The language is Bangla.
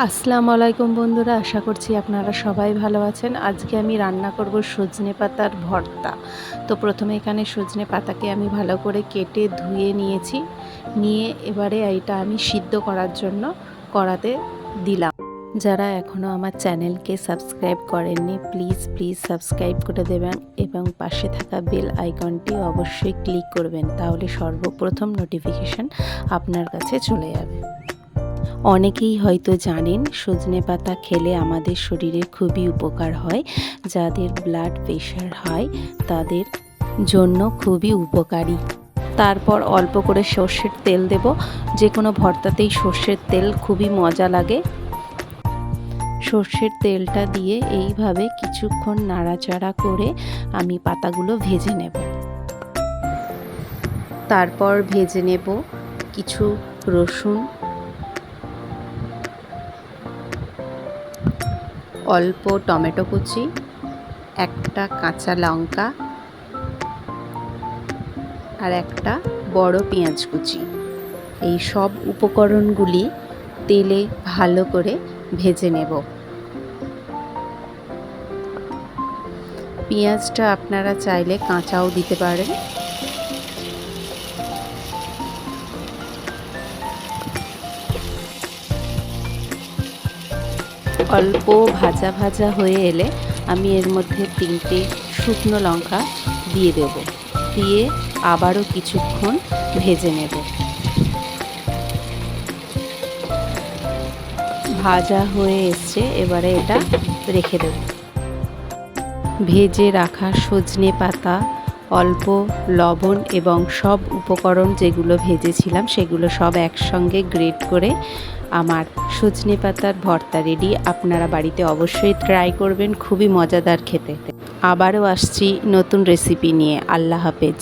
আসসালামু আলাইকুম বন্ধুরা, আশা করছি আপনারা সবাই ভালো আছেন। আজকে আমি রান্না করব সজনে পাতার ভর্তা। তো প্রথমে এখানে সজনে পাতাকে আমি ভালো করে কেটে ধুয়ে নিয়েছি। নিয়ে এবারে এইটা আমি সিদ্ধ করার জন্য কড়াতে দিলাম। যারা এখনও আমার চ্যানেলকে সাবস্ক্রাইব করেননি প্লিজ সাবস্ক্রাইব করে দেবেন এবং পাশে থাকা বেল আইকনটি অবশ্যই ক্লিক করবেন, তাহলে সর্বপ্রথম নোটিফিকেশান আপনার কাছে চলে যাবে। অনেকেই হয়তো জানেন সজনে পাতা খেলে আমাদের শরীরে খুবই উপকার হয়। যাদের ব্লাড প্রেশার হয় তাদের জন্য খুবই উপকারী। তারপর অল্প করে সর্ষের তেল দেব। যে কোনো ভর্তাতেই সর্ষের তেল খুবই মজা লাগে। সর্ষের তেলটা দিয়ে এইভাবে কিছুক্ষণ নাড়াচাড়া করে আমি পাতাগুলো ভেজে নেব। তারপর ভেজে নেব কিছু রসুন, অল্প টমেটো কুচি, একটা কাঁচা লঙ্কা আর একটা বড় পেঁয়াজ কুচি। এই সব উপকরণগুলি তেলে ভালো করে ভেজে নেব। পেঁয়াজটা আপনারা চাইলে কাঁচাও দিতে পারেন। অল্প ভাজা ভাজা হয়ে এলে আমি এর মধ্যে 3টে শুকনো লঙ্কা দিয়ে দেব। দিয়ে আবারও কিছুক্ষণ ভেজে নেব। ভাজা হয়ে এসছে, এবারে এটা রেখে দেব। ভেজে রাখা সজনে পাতা, অল্প লবণ এবং সব উপকরণ যেগুলো ভেজেছিলাম সেগুলো সব একসঙ্গে গ্রেট করে আমার সজনে পাতার ভর্তা রেডি। আপনারা বাড়িতে অবশ্যই ট্রাই করবেন, খুবই মজাদার খেতে। আবারও আসছি নতুন রেসিপি নিয়ে। আল্লাহ হাফেজ।